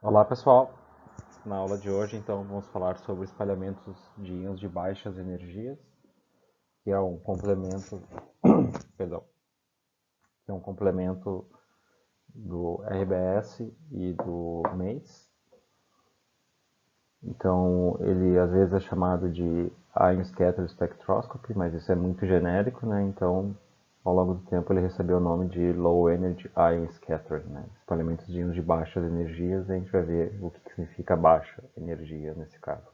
Olá pessoal, na aula de hoje então vamos falar sobre espalhamentos de íons de baixas energias, que é um complemento, perdão, que é um complemento do RBS e do MACE. Então ele às vezes é chamado de Ion Scatter Spectroscopy, mas isso é muito genérico, né? Então ao longo do tempo ele recebeu o nome de Low Energy Ion Scattering, né? Espalhamentos de íons de baixas energias, e a gente vai ver o que significa baixa energia nesse caso.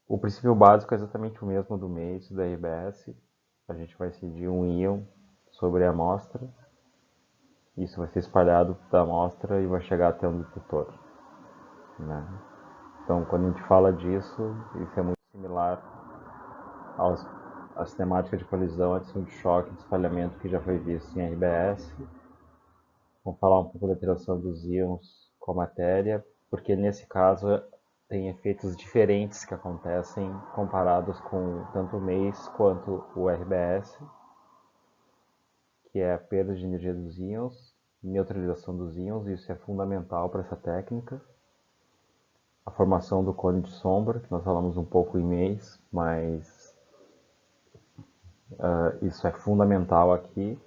O princípio básico é exatamente o mesmo do MACE e do RBS. A gente vai incidir um íon sobre a amostra. Isso vai ser espalhado da amostra e vai chegar até um detetor, né? Então, quando a gente fala disso, isso é muito similar à cinemática de colisão, adição de choque, de espalhamento que já foi visto em RBS. Vamos falar um pouco da interação dos íons com a matéria, porque nesse caso tem efeitos diferentes que acontecem comparados com tanto o MACE quanto o RBS, que é a perda de energia dos íons, neutralização dos íons, isso é fundamental para essa técnica. A formação do cone de sombra, que nós falamos um pouco em MACE, mas isso é fundamental aqui.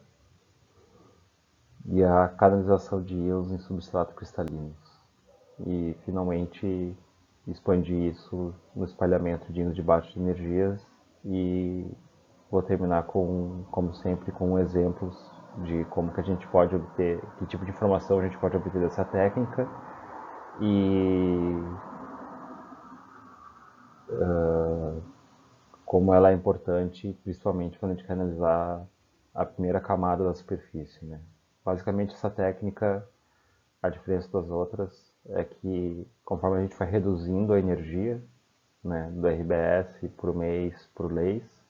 E a canalização de íons em substrato cristalinos. E finalmente expandir isso no espalhamento de íons de baixas energias, e vou terminar com, como sempre, com exemplos de como que a gente pode obter, que tipo de informação a gente pode obter dessa técnica e como ela é importante, principalmente quando a gente quer analisar a primeira camada da superfície, né? Basicamente essa técnica, a diferença das outras é que conforme a gente vai reduzindo a energia, né, do RBS para o MEIS, para o LEIS,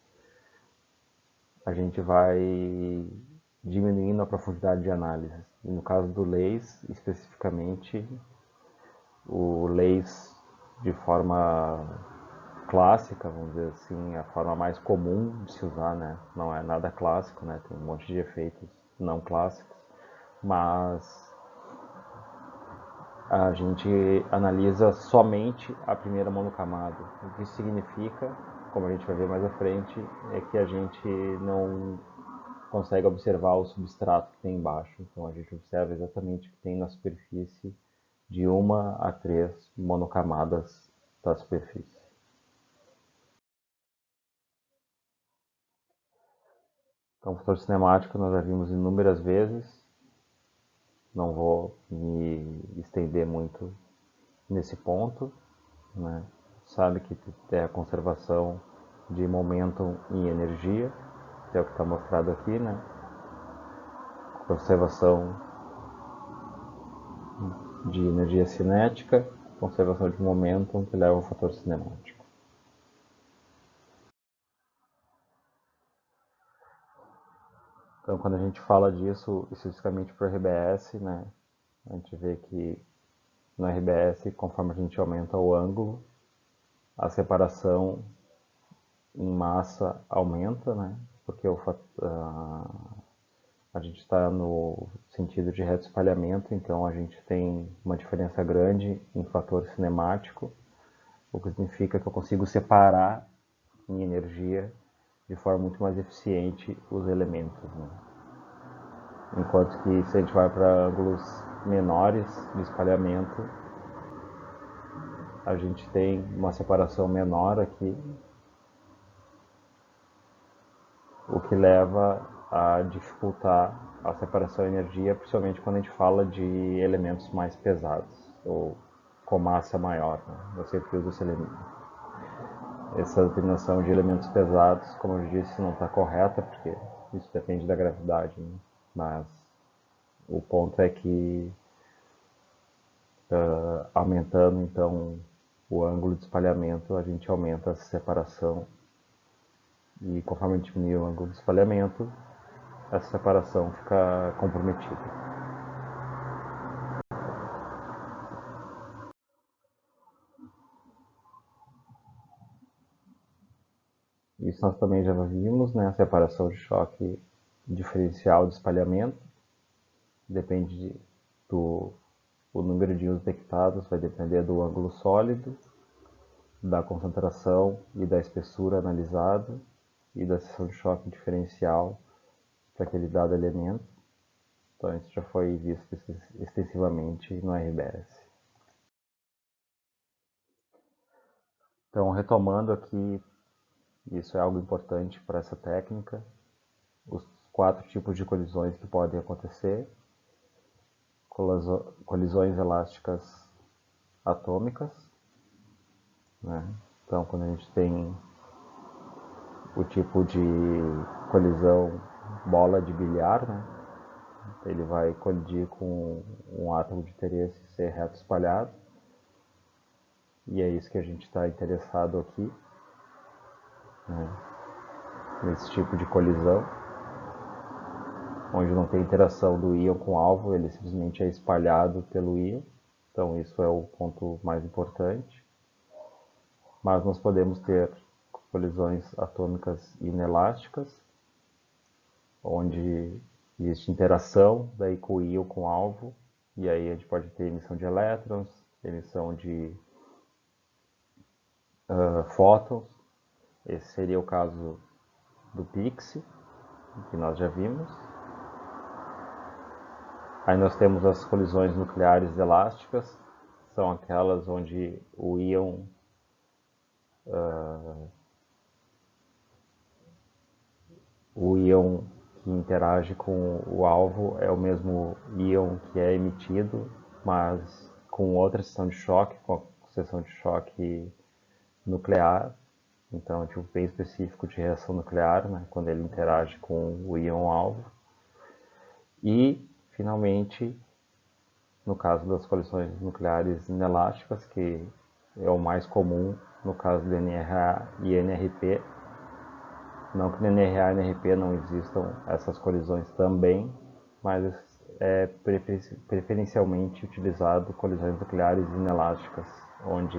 a gente vai diminuindo a profundidade de análise. E no caso do LEIS, especificamente, o LEIS de forma clássica, vamos dizer assim, a forma mais comum de se usar, né? Não é nada clássico, né? Tem um monte de efeitos não clássicos, mas a gente analisa somente a primeira monocamada. O que isso significa, como a gente vai ver mais à frente, é que a gente não consegue observar o substrato que tem embaixo. Então a gente observa exatamente o que tem na superfície de uma a três monocamadas da superfície. Então, o fator cinemático nós já vimos inúmeras vezes, não vou me estender muito nesse ponto, né? Sabe que é a conservação de momentum e energia, que é o que está mostrado aqui, né? Conservação de energia cinética, conservação de momentum, que leva ao fator cinemático. Então, quando a gente fala disso especificamente para o RBS, né, a gente vê que no RBS, conforme a gente aumenta o ângulo, a separação em massa aumenta, né, porque a gente está no sentido de reto espalhamento, então a gente tem uma diferença grande em fator cinemático, o que significa que eu consigo separar em energia de forma muito mais eficiente os elementos, né? Enquanto que se a gente vai para ângulos menores de espalhamento, a gente tem uma separação menor aqui, o que leva a dificultar a separação de energia, principalmente quando a gente fala de elementos mais pesados ou com massa maior, né? Eu sempre uso essa determinação de elementos pesados, como eu disse, não está correta, porque isso depende da gravidade, né? Mas o ponto é que aumentando então o ângulo de espalhamento, a gente aumenta essa separação, e conforme a gente diminui o ângulo de espalhamento, essa separação fica comprometida. Isso nós também já vimos, né? A separação de choque diferencial de espalhamento, depende do o número de íons detectados, vai depender do ângulo sólido, da concentração e da espessura analisada e da seção de choque diferencial para aquele dado elemento. Então isso já foi visto extensivamente no RBS. Então, retomando aqui, isso é algo importante para essa técnica, os 4 tipos de colisões que podem acontecer: colisões elásticas atômicas, né? Então, quando a gente tem o tipo de colisão bola de bilhar, né? Ele vai colidir com um átomo de interesse ser reto espalhado, e é isso que a gente está interessado aqui, né? Nesse tipo de colisão, onde não tem interação do íon com o alvo, ele simplesmente é espalhado pelo íon. Então isso é o ponto mais importante. Mas nós podemos ter colisões atômicas inelásticas, onde existe interação daí com o íon com o alvo, e aí a gente pode ter emissão de elétrons, emissão de fótons. Esse seria o caso do Pixie, que nós já vimos. Aí nós temos as colisões nucleares elásticas, são aquelas onde o íon que interage com o alvo é o mesmo íon que é emitido, mas com outra seção de choque, com a seção de choque nuclear. Então, é um tipo bem específico de reação nuclear, né, quando ele interage com o íon alvo. E, finalmente, no caso das colisões nucleares inelásticas, que é o mais comum no caso do NRA e NRP. Não que no NRA e NRP não existam essas colisões também, mas é preferencialmente utilizado colisões nucleares inelásticas, onde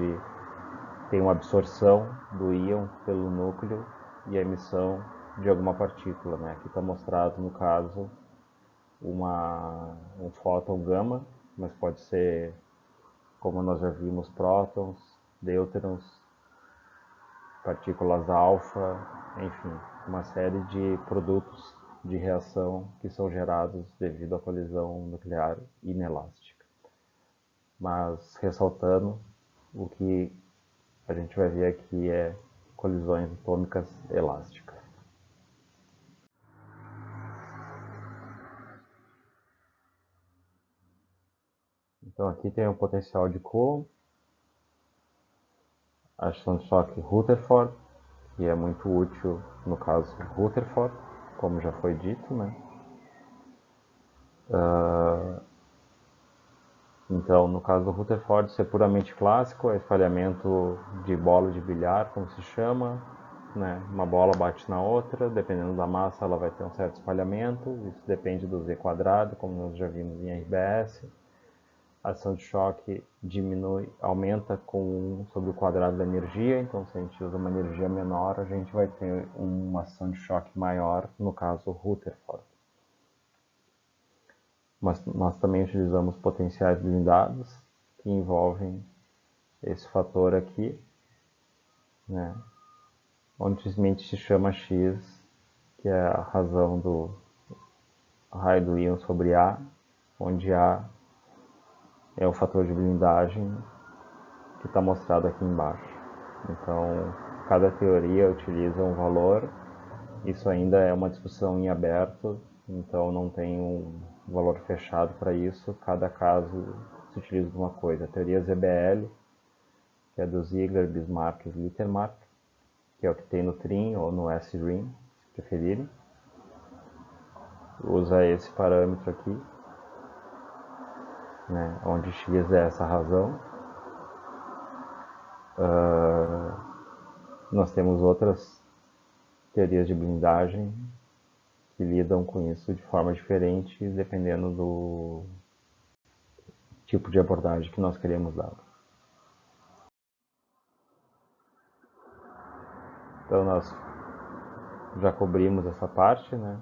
tem uma absorção do íon pelo núcleo e a emissão de alguma partícula, né? Aqui está mostrado, no caso, um fóton gama, mas pode ser, como nós já vimos, prótons, nêutrons, partículas alfa, enfim, uma série de produtos de reação que são gerados devido à colisão nuclear inelástica. Mas, ressaltando, o que a gente vai ver aqui é colisões atômicas elásticas. Então aqui tem o potencial de Coulomb, a ação de choque Rutherford, que é muito útil no caso Rutherford, como já foi dito, né? Então, no caso do Rutherford, isso é puramente clássico, é espalhamento de bola de bilhar, como se chama, né? Uma bola bate na outra, dependendo da massa ela vai ter um certo espalhamento, isso depende do Z quadrado, como nós já vimos em RBS. A ação de choque diminui, aumenta com 1 sobre o quadrado da energia, então se a gente usa uma energia menor, a gente vai ter uma ação de choque maior, no caso Rutherford. Mas nós também utilizamos potenciais blindados, que envolvem esse fator aqui, né, onde simplesmente se chama X, que é a razão do raio do íon sobre A, onde A é o fator de blindagem que está mostrado aqui embaixo. Então, cada teoria utiliza um valor, isso ainda é uma discussão em aberto, então não tem um valor fechado para isso, cada caso se utiliza uma coisa. A teoria ZBL, que é do Ziegler, Bismarck e Littermark, que é o que tem no TRIN ou no S-RIN, se preferirem. Usa esse parâmetro aqui, né, onde x é essa razão. Nós temos outras teorias de blindagem que lidam com isso de forma diferente, dependendo do tipo de abordagem que nós queremos dar. Então nós já cobrimos essa parte, né?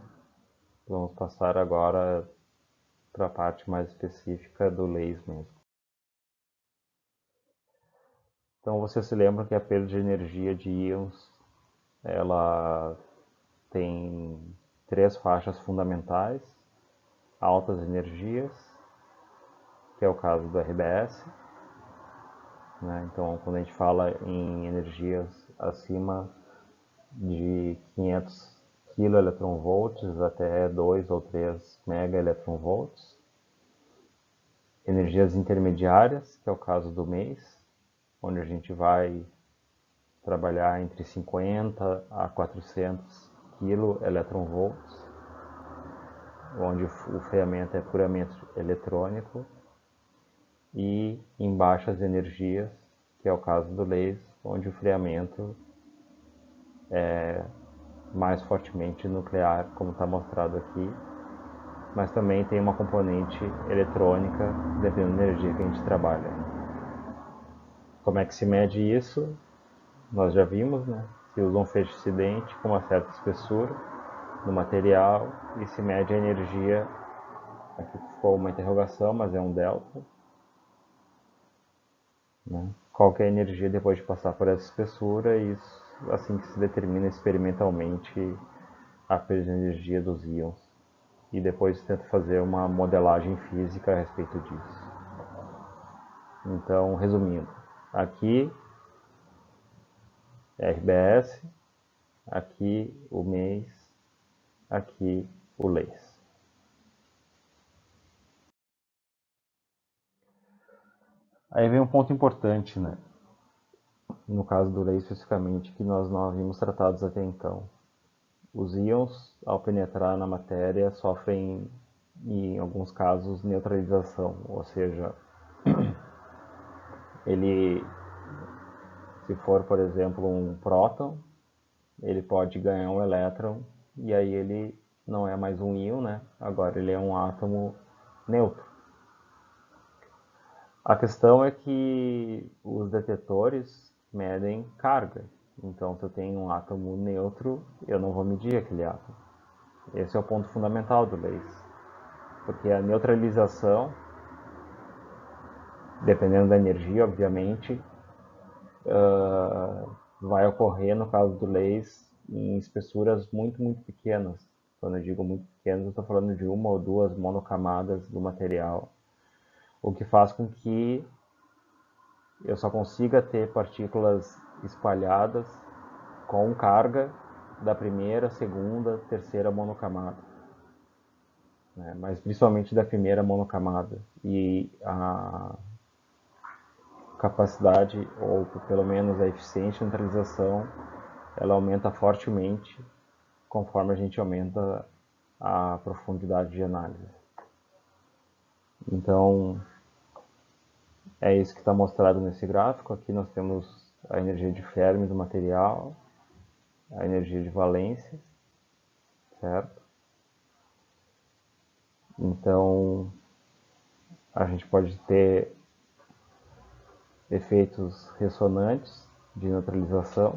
Vamos passar agora para a parte mais específica do LACE mesmo. Então você se lembra que a perda de energia de íons ela tem três faixas fundamentais: altas energias, que é o caso do RBS, né? Então quando a gente fala em energias acima de 500 kV até 2 ou 3 MeV, energias intermediárias, que é o caso do mês, onde a gente vai trabalhar entre 50 a 400 kV, onde o freamento é puramente eletrônico, e em baixas energias, que é o caso do laser, onde o freamento é mais fortemente nuclear, como está mostrado aqui, mas também tem uma componente eletrônica, dependendo da energia que a gente trabalha. Como é que se mede isso? Nós já vimos, né? Se usa um feixe incidente com uma certa espessura no material e se mede a energia. Aqui ficou uma interrogação, mas é um delta. Né? Qual que é a energia depois de passar por essa espessura? E isso, assim que se determina experimentalmente a perda de energia dos íons. E depois tenta fazer uma modelagem física a respeito disso. Então, resumindo, aqui RBS, aqui o mês, aqui o LACE. Aí vem um ponto importante, né? No caso do LACE especificamente, que nós não havíamos tratados até então. Os íons, ao penetrar na matéria, sofrem, em alguns casos, neutralização, ou seja, ele, se for, por exemplo, um próton, ele pode ganhar um elétron e aí ele não é mais um íon, né? Agora ele é um átomo neutro. A questão é que os detetores medem carga. Então, se eu tenho um átomo neutro, eu não vou medir aquele átomo. Esse é o ponto fundamental do laser. Porque a neutralização, dependendo da energia, obviamente, vai ocorrer no caso do laser em espessuras muito, muito pequenas. Quando eu digo muito pequenas, eu estou falando de uma ou duas monocamadas do material, o que faz com que eu só consiga ter partículas espalhadas com carga da primeira, segunda, terceira monocamada, né? Mas principalmente da primeira monocamada. E a capacidade, ou pelo menos a eficiência de neutralização, ela aumenta fortemente conforme a gente aumenta a profundidade de análise. Então, é isso que está mostrado nesse gráfico. Aqui nós temos a energia de Fermi do material, a energia de valência, certo? Então, a gente pode ter efeitos ressonantes de neutralização,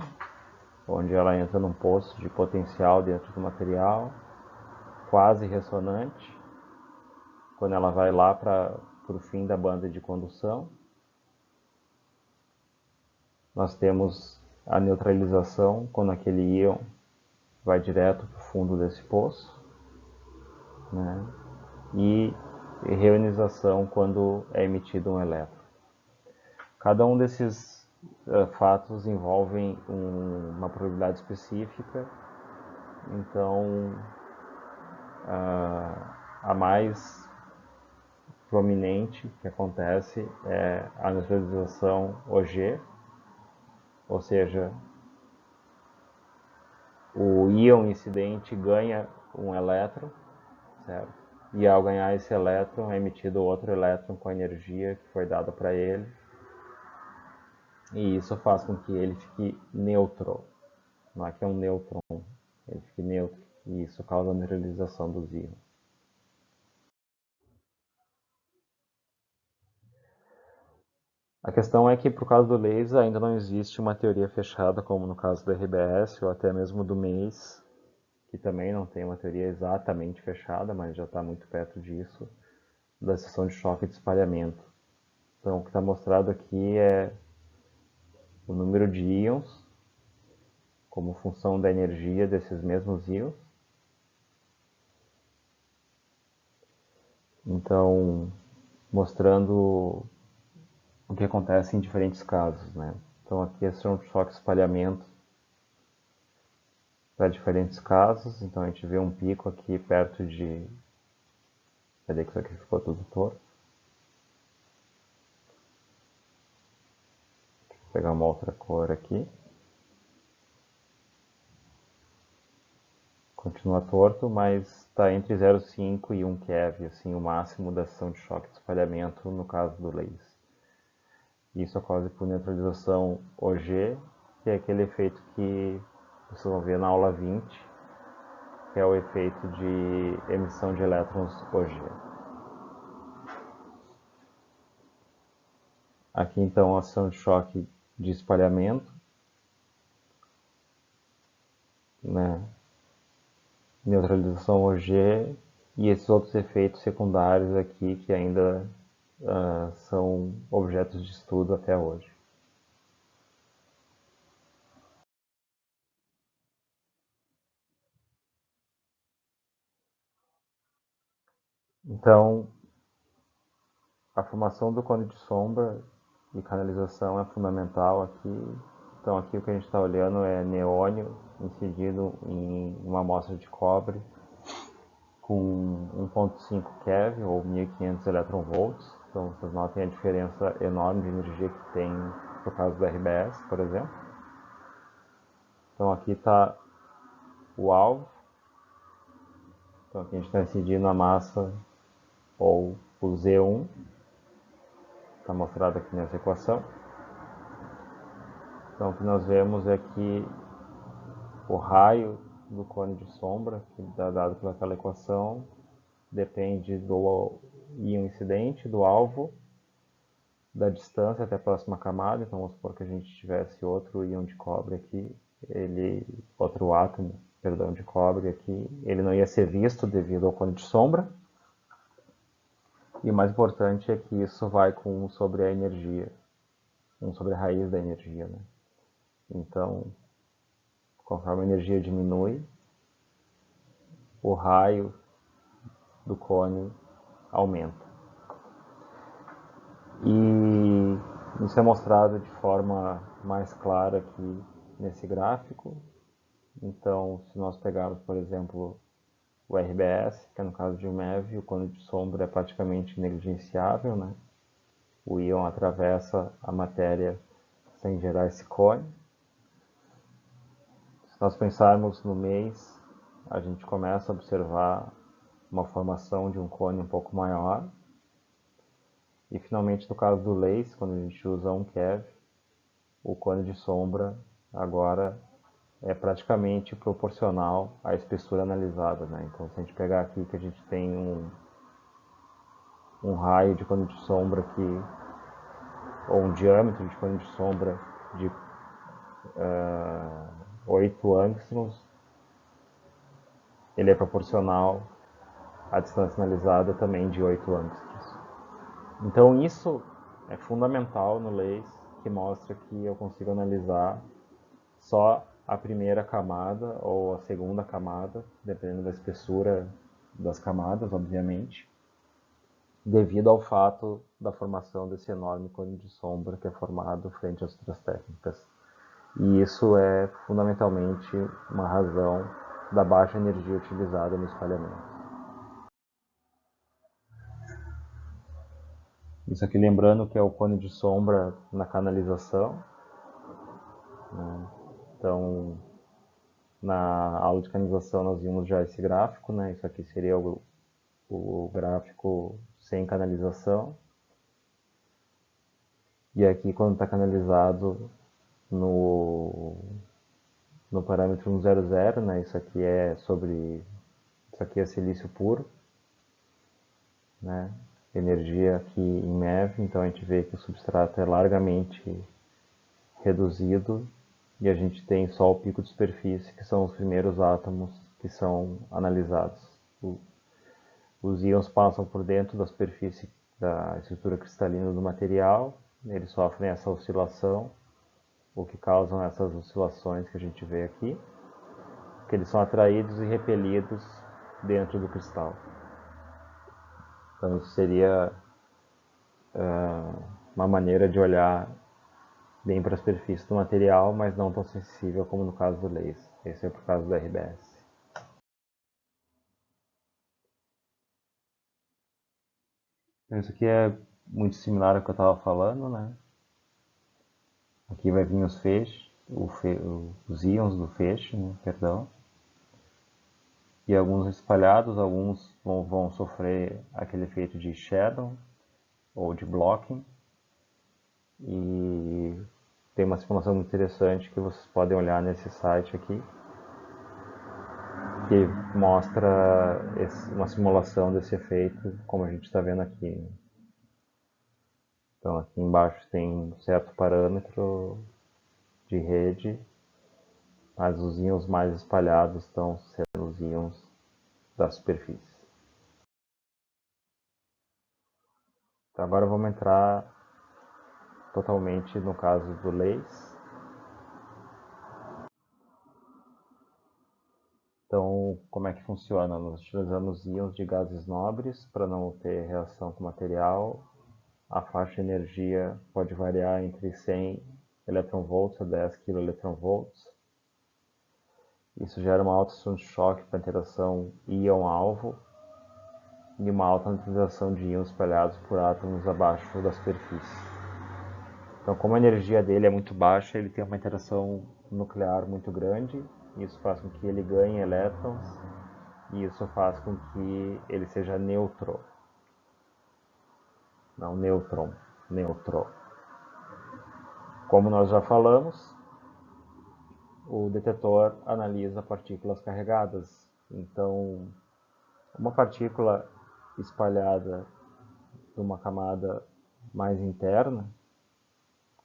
onde ela entra num poço de potencial dentro do material, quase ressonante, quando ela vai lá para o fim da banda de condução. Nós temos a neutralização, quando aquele íon vai direto para o fundo desse poço, né? E reionização, quando é emitido um elétron. Cada um desses fatos envolvem uma probabilidade específica. Então, a mais prominente que acontece é a neutralização OG, ou seja, o íon incidente ganha um elétron, certo? E ao ganhar esse elétron é emitido outro elétron com a energia que foi dada para ele, e isso faz com que ele fique neutro. Não é que é um nêutron, ele fique neutro, e isso causa a neutralização dos íons. A questão é que, por causa do laser, ainda não existe uma teoria fechada, como no caso do RBS ou até mesmo do MEIS, que também não tem uma teoria exatamente fechada, mas já está muito perto disso, da seção de choque de espalhamento. Então, o que está mostrado aqui é o número de íons como função da energia desses mesmos íons. Então, mostrando o que acontece em diferentes casos, né? Então, aqui é um choque de espalhamento para diferentes casos. Então, a gente vê um pico aqui perto de... Cadê que isso aqui ficou tudo torto? Vou pegar uma outra cor aqui. Continua torto, mas está entre 0,5 e 1 keV, assim, o máximo da ação de choque de espalhamento no caso do laser. Isso ocorre por neutralização OG, que é aquele efeito que vocês vão ver na aula 20, que é o efeito de emissão de elétrons OG. Aqui então a ação de choque de espalhamento, né? Neutralização OG e esses outros efeitos secundários aqui que ainda são objetos de estudo até hoje. Então, a formação do cone de sombra e canalização é fundamental aqui. Então, aqui o que a gente está olhando é neônio incidido em uma amostra de cobre com 1.5 keV ou 1500 eletronvolts. Então, vocês notem a diferença enorme de energia que tem por causa do RBS, por exemplo. Então, aqui está o alvo. Então, aqui a gente está incidindo a massa ou o Z1. Está mostrado aqui nessa equação. Então, o que nós vemos é que o raio do cone de sombra, que é dado pelaquela equação, depende do íon incidente, do alvo, da distância até a próxima camada. Então, vamos supor que a gente tivesse outro íon de cobre aqui, outro átomo, perdão, de cobre aqui, ele não ia ser visto devido ao cone de sombra. E o mais importante é que isso vai com 1 sobre a energia, 1 sobre a raiz da energia, né? Então, conforme a energia diminui, o raio do cone aumenta. E isso é mostrado de forma mais clara aqui nesse gráfico. Então, se nós pegarmos, por exemplo, o RBS, que é no caso de um MEV, o cone de sombra é praticamente negligenciável, né? O íon atravessa a matéria sem gerar esse cone. Se nós pensarmos no mês, a gente começa a observar uma formação de um cone um pouco maior. E finalmente, no caso do lace, quando a gente usa 1 keV, o cone de sombra agora é praticamente proporcional à espessura analisada, né? Então, se a gente pegar aqui que a gente tem um raio de cone de sombra aqui, ou um diâmetro de cone de sombra de 8 angstroms, ele é proporcional à distância analisada também de 8 angstroms. Então, isso é fundamental no laser, que mostra que eu consigo analisar só a primeira camada ou a segunda camada, dependendo da espessura das camadas, obviamente, devido ao fato da formação desse enorme cone de sombra que é formado frente às outras técnicas. E isso é fundamentalmente uma razão da baixa energia utilizada no espalhamento. Isso aqui lembrando que é o cone de sombra na canalização, né? Então, na aula de canalização nós vimos já esse gráfico, né? Isso aqui seria o gráfico sem canalização. E aqui quando está canalizado no parâmetro 100, né? Isso aqui é silício puro, né? Energia aqui em MeV, então a gente vê que o substrato é largamente reduzido e a gente tem só o pico de superfície, que são os primeiros átomos que são analisados. Os íons passam por dentro da superfície da estrutura cristalina do material, eles sofrem essa oscilação, o que causam essas oscilações que a gente vê aqui, que eles são atraídos e repelidos dentro do cristal. Então isso seria uma maneira de olhar bem para a superfície do material, mas não tão sensível como no caso do laser. Esse é por causa do RBS. Então, isso aqui é muito similar ao que eu estava falando, né? Aqui vai vir os feixes, os íons do feixe, né? Perdão. E alguns espalhados, alguns vão sofrer aquele efeito de shadow ou de blocking. E tem uma simulação muito interessante que vocês podem olhar nesse site aqui, que mostra uma simulação desse efeito, como a gente está vendo aqui. Então aqui embaixo tem um certo parâmetro de rede, mas os íons mais espalhados estão sendo os íons da superfície. Então agora vamos entrar totalmente no caso do laser. Então, como é que funciona? Nós utilizamos íons de gases nobres para não ter reação com o material. A faixa de energia pode variar entre 100 eV a 10 kV. Isso gera uma alta ação de choque para a interação íon-alvo e uma alta neutralização de íons espalhados por átomos abaixo da superfície. Então, como a energia dele é muito baixa, ele tem uma interação nuclear muito grande. Isso faz com que ele ganhe elétrons e isso faz com que ele seja neutro. Não nêutron, neutro. Como nós já falamos, o detetor analisa partículas carregadas. Então, uma partícula espalhada numa camada mais interna,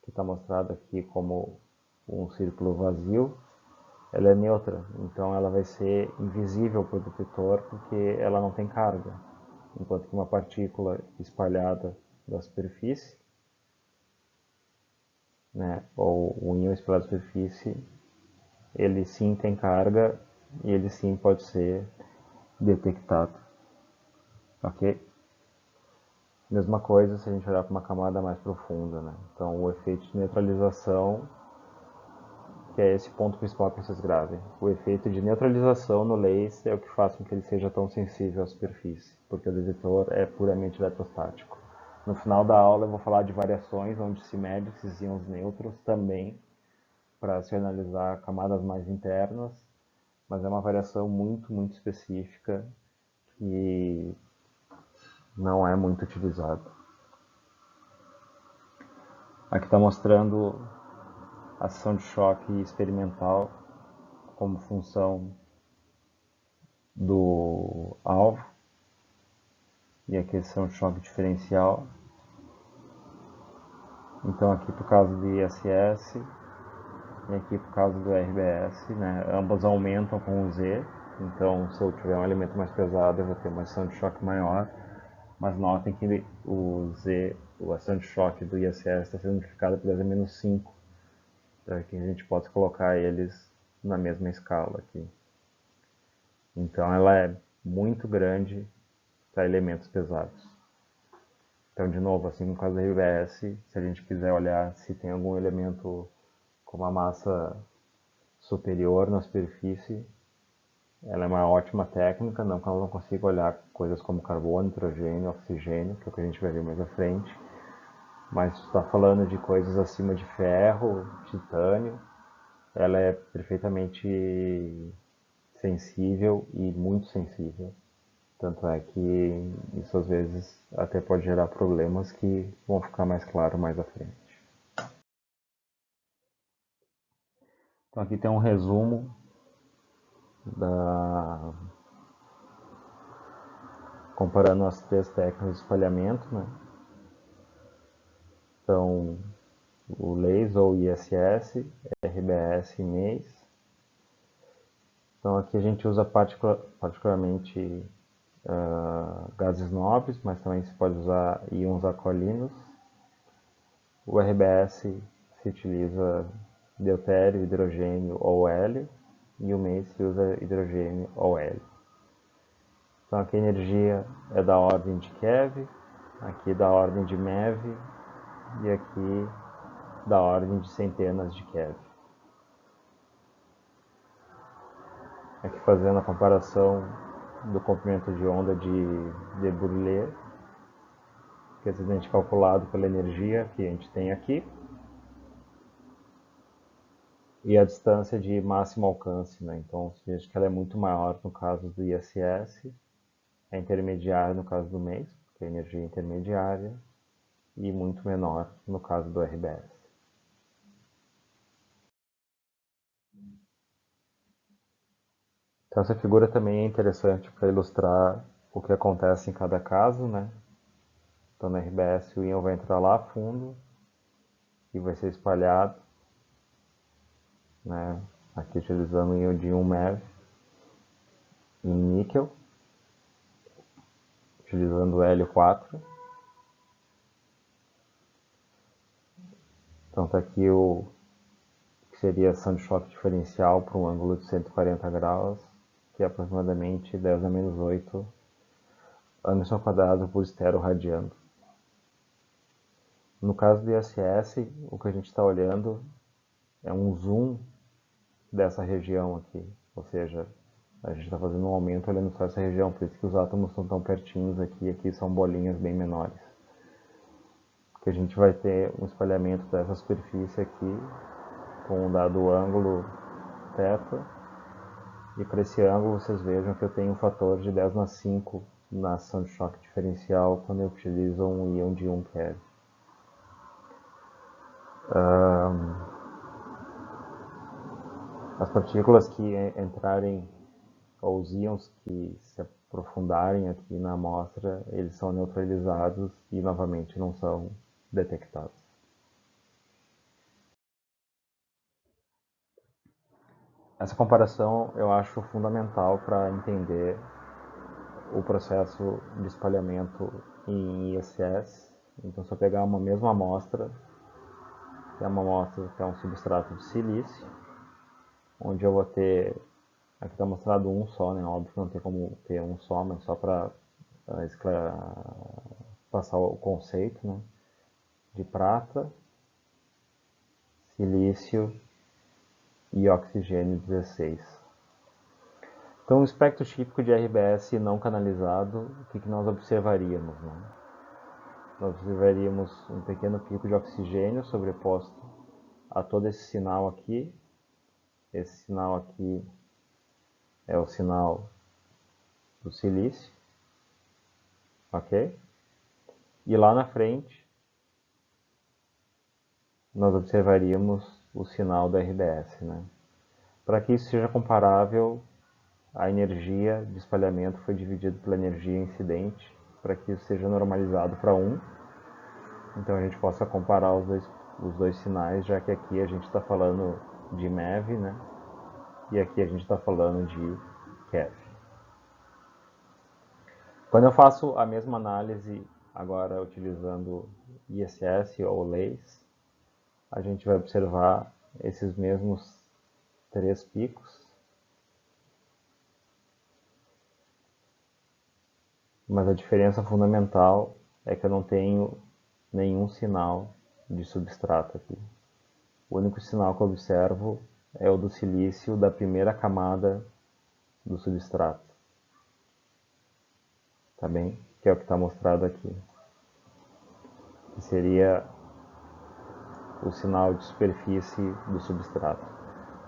que está mostrada aqui como um círculo vazio, ela é neutra, então ela vai ser invisível para o detetor porque ela não tem carga. Enquanto que uma partícula espalhada da superfície, né, ou um íon espalhado da superfície, ele sim tem carga e ele sim pode ser detectado. Ok? Mesma coisa se a gente olhar para uma camada mais profunda, né? Então o efeito de neutralização, que é esse ponto principal que vocês gravem. O efeito de neutralização no laser é o que faz com que ele seja tão sensível à superfície, porque o detetor é puramente eletrostático. No final da aula eu vou falar de variações onde se mede esses íons neutros também, para se analisar camadas mais internas, mas é uma variação muito, muito específica que não é muito utilizada. Aqui está mostrando a ação de choque experimental como função do alvo, e aqui a ação de choque diferencial. Então aqui por causa do ISS e aqui por causa do RBS, né? Ambas aumentam com o Z, então se eu tiver um elemento mais pesado eu vou ter uma ação de choque maior, mas notem que o Z, a ação de choque do ISS está sendo multiplicada por 10⁻⁵, para que a gente possa colocar eles na mesma escala aqui. Então ela é muito grande para elementos pesados. Então, de novo, assim no caso da RBS, se a gente quiser olhar se tem algum elemento com uma massa superior na superfície, ela é uma ótima técnica, não que ela não consiga olhar coisas como carbono, nitrogênio, oxigênio, que é o que a gente vai ver mais à frente, mas se está falando de coisas acima de ferro, titânio, ela é perfeitamente sensível e muito sensível. Tanto é que isso às vezes até pode gerar problemas que vão ficar mais claros mais à frente. Então aqui tem um resumo comparando as três técnicas de espalhamento, né? Então, o laser ou ISS, RBS e MEIS. Então aqui a gente usa particularmente gases nobres, mas também se pode usar íons alcalinos. O RBS se utiliza deutério, hidrogênio ou hélio, e o MEI se usa hidrogênio ou hélio. Então aqui a energia é da ordem de keV, aqui da ordem de MeV e aqui da ordem de centenas de keV. Aqui fazendo a comparação do comprimento de onda de Broglie, que é simplesmente calculado pela energia que a gente tem aqui, e a distância de máximo alcance, né? Então, se veja que ela é muito maior no caso do ISS, é intermediária no caso do MEIS, porque é energia intermediária, e muito menor no caso do RBS. Então, essa figura também é interessante para ilustrar o que acontece em cada caso, né? Então, no RBS, o íon vai entrar lá a fundo e vai ser espalhado, né? Aqui utilizando o íon de 1 MeV em níquel, utilizando o hélio 4. Então está aqui o que seria a ação de choque diferencial para um ângulo de 140 graus, que é aproximadamente 10 a menos 8 anos ao quadrado por estero radiano. No caso do ISS, o que a gente está olhando é um zoom dessa região aqui, ou seja, a gente está fazendo um aumento olhando só essa região, por isso que os átomos estão tão pertinhos aqui, aqui são bolinhas bem menores. Que a gente vai ter um espalhamento dessa superfície aqui com um dado ângulo θ, e para esse ângulo vocês vejam que eu tenho um fator de 10 na 5 na ação de choque diferencial quando eu utilizo um íon de 1 keV. As partículas que entrarem, ou os íons que se aprofundarem aqui na amostra, eles são neutralizados e novamente não são detectados. Essa comparação eu acho fundamental para entender o processo de espalhamento em ISS. Então, se eu pegar uma mesma amostra, que é uma amostra que é um substrato de silício, onde eu vou ter, aqui está mostrado um só, né? Óbvio que não tem como ter um só, mas só para passar o conceito, né? De prata, silício e oxigênio 16. Então, no espectro típico de RBS não canalizado, o que nós observaríamos? Né? Nós observaríamos um pequeno pico de oxigênio sobreposto a todo esse sinal aqui. Esse sinal aqui é o sinal do silício, ok? E lá na frente, nós observaríamos o sinal da RBS, né? Para que isso seja comparável, a energia de espalhamento foi dividida pela energia incidente, para que isso seja normalizado para 1. Então a gente possa comparar os dois sinais, já que aqui a gente está falando de MeV, né? E aqui a gente está falando de keV. Quando eu faço a mesma análise agora utilizando ISS ou LACE, a gente vai observar esses mesmos 3 picos, mas a diferença fundamental é que eu não tenho nenhum sinal de substrato aqui. O único sinal que eu observo é o do silício da primeira camada do substrato. Tá bem? Que é o que está mostrado aqui. Que seria o sinal de superfície do substrato.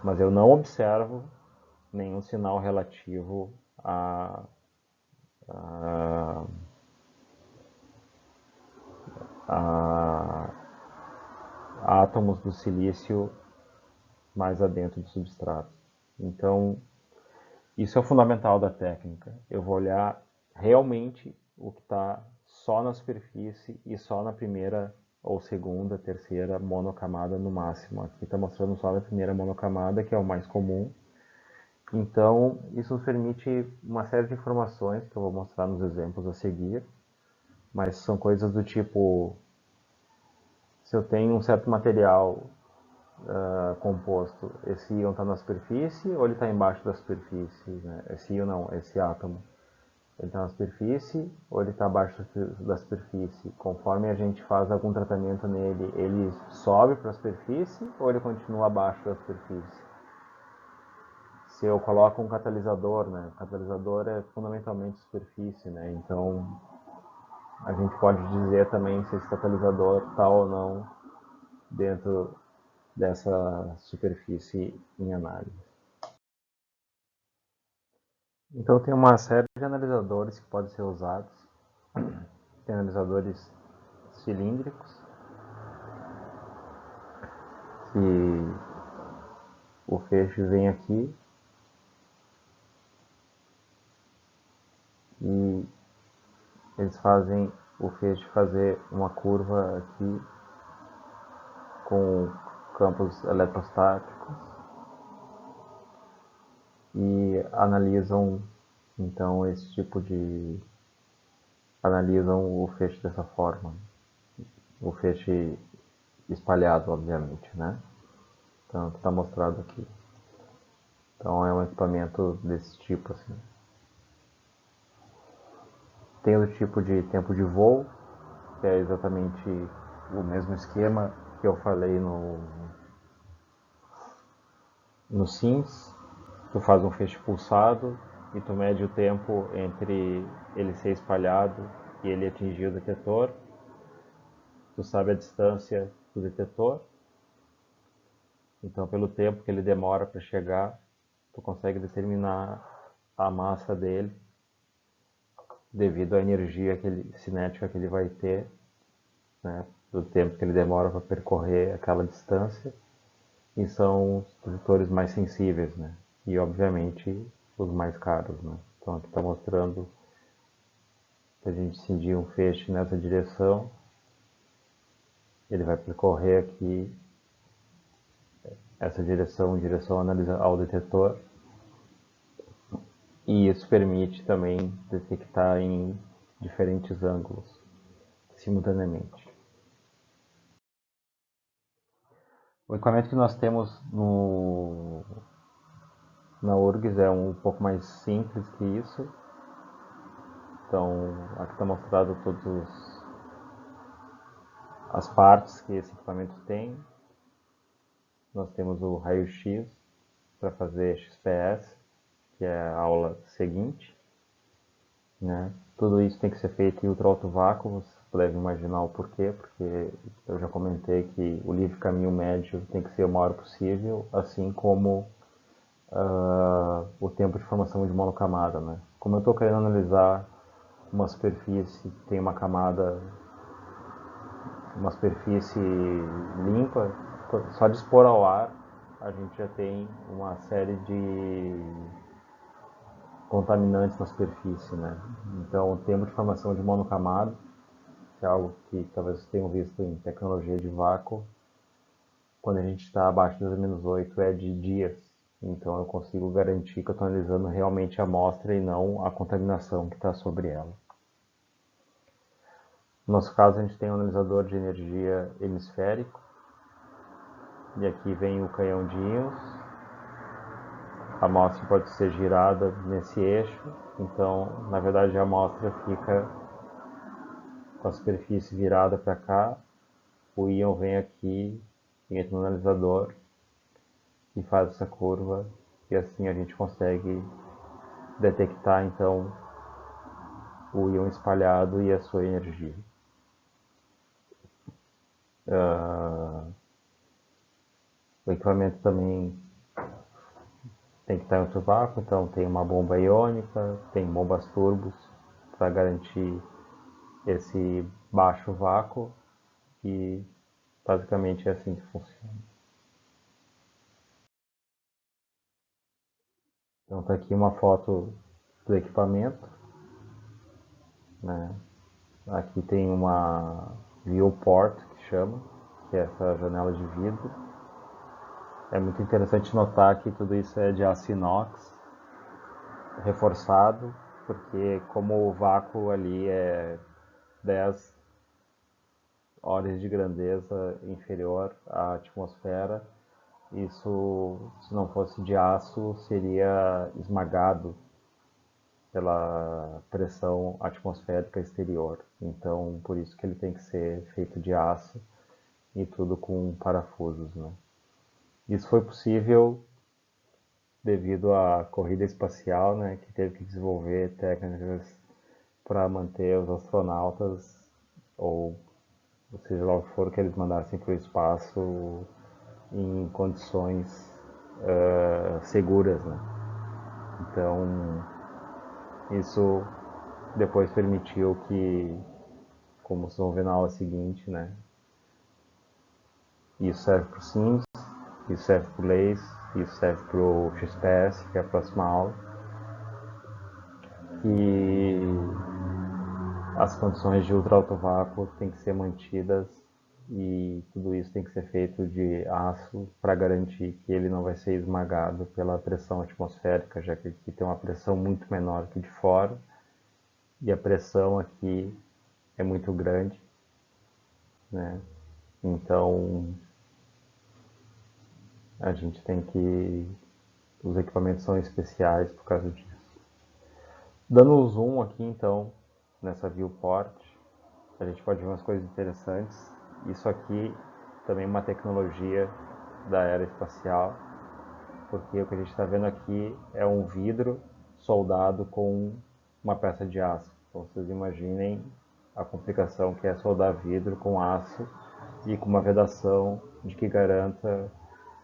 Mas eu não observo nenhum sinal relativo a átomos do silício mais adentro do substrato. Então, isso é o fundamental da técnica. Eu vou olhar realmente o que está só na superfície e só na primeira ou segunda, terceira monocamada no máximo. Aqui está mostrando só na primeira monocamada, que é o mais comum, Então, isso nos permite uma série de informações que eu vou mostrar nos exemplos a seguir, mas são coisas do tipo, se eu tenho um certo material composto, esse íon está na superfície ou ele está embaixo da superfície? Né? Esse íon não, esse átomo. Ele está na superfície ou ele está abaixo da superfície? Conforme a gente faz algum tratamento nele, ele sobe para a superfície ou ele continua abaixo da superfície? Se eu coloco um catalisador, né? O catalisador é fundamentalmente superfície, né? Então a gente pode dizer também se esse catalisador está ou não dentro dessa superfície em análise. Então tem uma série de analisadores que podem ser usados. Tem analisadores cilíndricos, que o feixe vem aqui e eles fazem o feixe fazer uma curva aqui com campos eletrostáticos e analisam então esse tipo de analisam o feixe dessa forma, o feixe espalhado, obviamente, né? Então está mostrado aqui. Então é um equipamento desse tipo assim. Tem o tipo de tempo de voo, que é exatamente o mesmo esquema que eu falei no SIMS. Tu faz um feixe pulsado e tu mede o tempo entre ele ser espalhado e ele atingir o detetor. Tu sabe a distância do detetor, então pelo tempo que ele demora para chegar, tu consegue determinar a massa dele devido à energia cinética que ele vai ter, né, do tempo que ele demora para percorrer aquela distância. E são os detectores mais sensíveis, né? E obviamente os mais caros, né? Então aqui está mostrando que a gente cindir um feixe nessa direção, ele vai percorrer aqui essa direção em direção ao detetor, e isso permite também detectar em diferentes ângulos simultaneamente. O equipamento que nós temos na URGS é um pouco mais simples que isso. Então, aqui está mostrado todas as partes que esse equipamento tem. Nós temos o raio-x para fazer XPS, que é a aula seguinte. Né? Tudo isso tem que ser feito em ultra alto vácuo, você deve imaginar o porquê, porque eu já comentei que o livre caminho médio tem que ser o maior possível, assim como o tempo de formação de monocamada. Né? Como eu estou querendo analisar uma superfície que tem uma superfície limpa, só de expor ao ar a gente já tem uma série de contaminantes na superfície, né? Então, o tempo de formação de monocamada, que é algo que talvez vocês tenham visto em tecnologia de vácuo, quando a gente está abaixo dos -8 é de dias. Então, eu consigo garantir que eu estou analisando realmente a amostra e não a contaminação que está sobre ela. No nosso caso, a gente tem um analisador de energia hemisférico, e aqui vem o canhão de íons. A amostra pode ser girada nesse eixo, então na verdade a amostra fica com a superfície virada para cá, o íon vem aqui, entra no analisador e faz essa curva, e assim a gente consegue detectar então o íon espalhado e a sua energia. O equipamento também tem que estar em outro vácuo, então tem uma bomba iônica, tem bombas turbos para garantir esse baixo vácuo, e basicamente é assim que funciona. Então está aqui uma foto do equipamento, né? Aqui tem uma viewport que chama, que é essa janela de vidro. É muito interessante notar que tudo isso é de aço inox, reforçado, porque como o vácuo ali é 10 ordens de grandeza inferior à atmosfera, isso, se não fosse de aço, seria esmagado pela pressão atmosférica exterior. Então, por isso que ele tem que ser feito de aço e tudo com parafusos, né? Isso foi possível devido à corrida espacial, né, que teve que desenvolver técnicas para manter os astronautas, ou seja lá o que for que eles mandassem para o espaço, em condições seguras, né? Então, isso depois permitiu que, como vocês vão ver na aula seguinte, né, isso serve para o Sims, isso serve para o LACE, isso serve para o XPS, que é a próxima aula, que as condições de ultra alto vácuo têm que ser mantidas e tudo isso tem que ser feito de aço para garantir que ele não vai ser esmagado pela pressão atmosférica, já que aqui tem uma pressão muito menor que de fora e a pressão aqui é muito grande, né? Então a gente tem que, os equipamentos são especiais por causa disso. Dando um zoom aqui então nessa viewport, a gente pode ver umas coisas interessantes. Isso aqui também é uma tecnologia da era espacial, porque o que a gente está vendo aqui é um vidro soldado com uma peça de aço. Então vocês imaginem a complicação que é soldar vidro com aço e com uma vedação de que garanta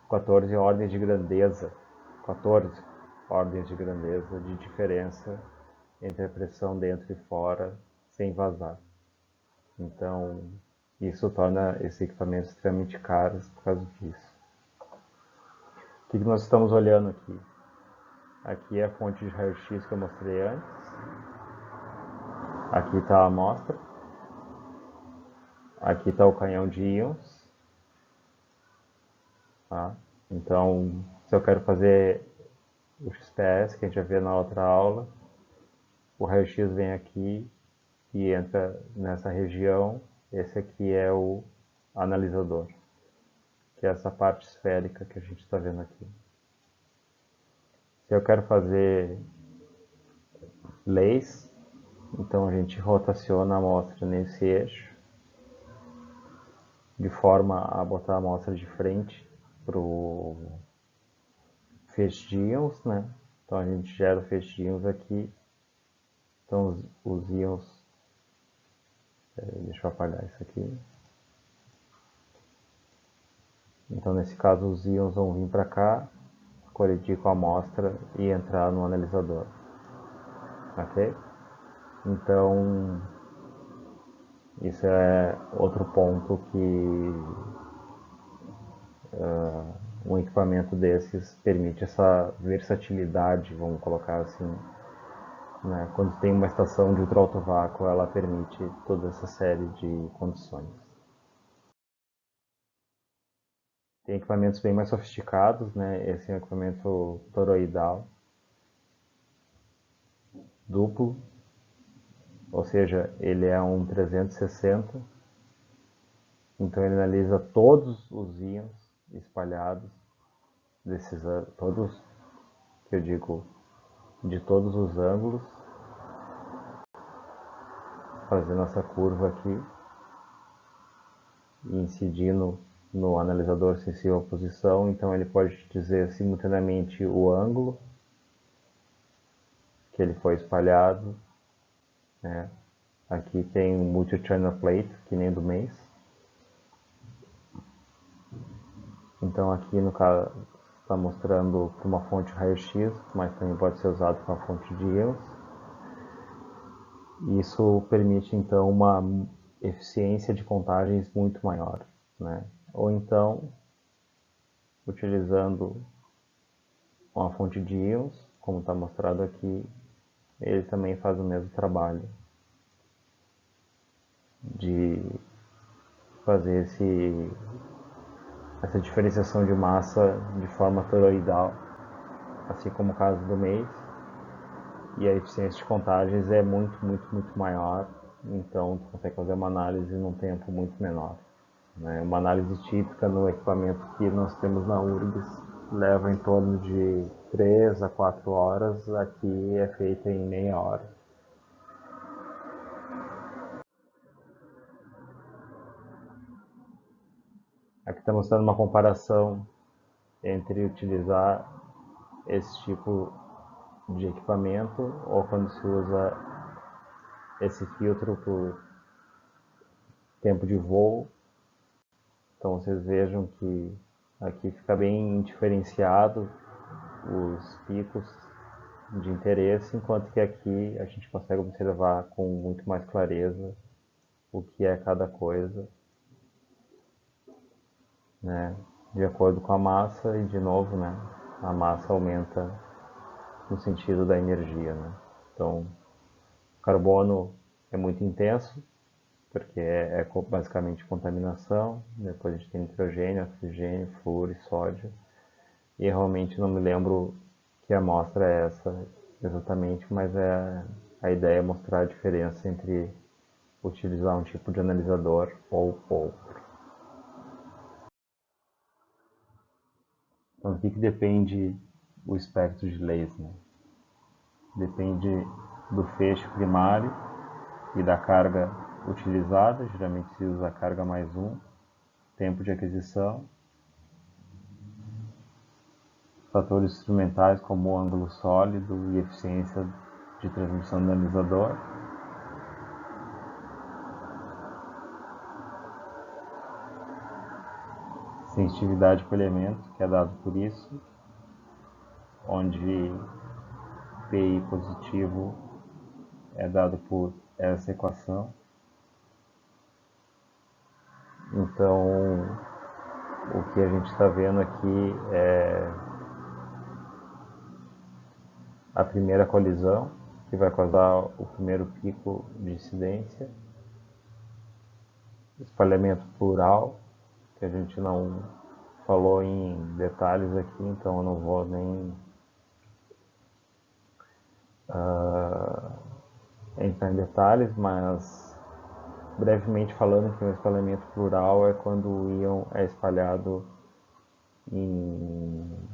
14 ordens de grandeza, 14 ordens de grandeza de diferença entre a pressão dentro e fora sem vazar. Então, isso torna esse equipamento extremamente caro por causa disso. O que nós estamos olhando aqui? Aqui é a fonte de raio-x que eu mostrei antes. Aqui está a amostra. Aqui está o canhão de íons. Tá? Então, se eu quero fazer o XPS, que a gente vai ver na outra aula, o raio-x vem aqui e entra nessa região. Esse aqui é o analisador, que é essa parte esférica que a gente está vendo aqui. Se eu quero fazer leis, então a gente rotaciona a amostra nesse eixo, de forma a botar a amostra de frente para o feixe de íons, né? Então a gente gera o feixe de íons aqui. Então os íons, deixa eu apagar isso aqui. Então nesse caso os íons vão vir para cá, colidir com a amostra e entrar no analisador. Ok? Então isso é outro ponto que um equipamento desses permite essa versatilidade, vamos colocar assim, né? Quando tem uma estação de ultra alto vácuo, ela permite toda essa série de condições. Tem equipamentos bem mais sofisticados, né? Esse é um equipamento toroidal duplo, ou seja, ele é um 360, então ele analisa todos os íons espalhados, todos, que eu digo, de todos os ângulos, fazendo essa curva aqui e incidindo no analisador sensível à posição, então ele pode dizer simultaneamente o ângulo que ele foi espalhado, né? Aqui tem um multi-channel plate, que nem do mês. Então aqui no caso está mostrando para uma fonte raio-x, mas também pode ser usado para uma fonte de íons. Isso permite então uma eficiência de contagens muito maior, né? Ou então, utilizando uma fonte de íons, como está mostrado aqui, ele também faz o mesmo trabalho de fazer essa diferenciação de massa de forma toroidal, assim como o caso do mês. e a eficiência de contagens é muito maior, então tu consegue fazer uma análise num tempo muito menor. Né? Uma análise típica no equipamento que nós temos na URGS leva em torno de 3 a 4 horas, aqui é feita em meia hora. Aqui está mostrando uma comparação entre utilizar esse tipo de equipamento ou quando se usa esse filtro por tempo de voo. Então vocês vejam que aqui fica bem diferenciado os picos de interesse, enquanto que aqui a gente consegue observar com muito mais clareza o que é cada coisa, né? De acordo com a massa e de novo, né? A massa aumenta no sentido da energia, né? Então, o carbono é muito intenso, porque é basicamente contaminação. Depois a gente tem nitrogênio, oxigênio, flúor e sódio. E realmente não me lembro que amostra é essa exatamente, mas a ideia é mostrar a diferença entre utilizar um tipo de analisador ou outro. Então, o que depende o espectro de laser? Depende do feixe primário e da carga utilizada, geralmente se usa a carga mais 1, tempo de aquisição, fatores instrumentais como o ângulo sólido e eficiência de transmissão do analisador, sensitividade para o elemento, que é dado por isso, onde PI positivo é dado por essa equação. Então, o que a gente está vendo aqui é a primeira colisão, que vai causar o primeiro pico de incidência, espalhamento plural, que a gente não falou em detalhes aqui, então eu não vou nem entrar em detalhes, mas brevemente falando que o espalhamento plural é quando o íon é espalhado em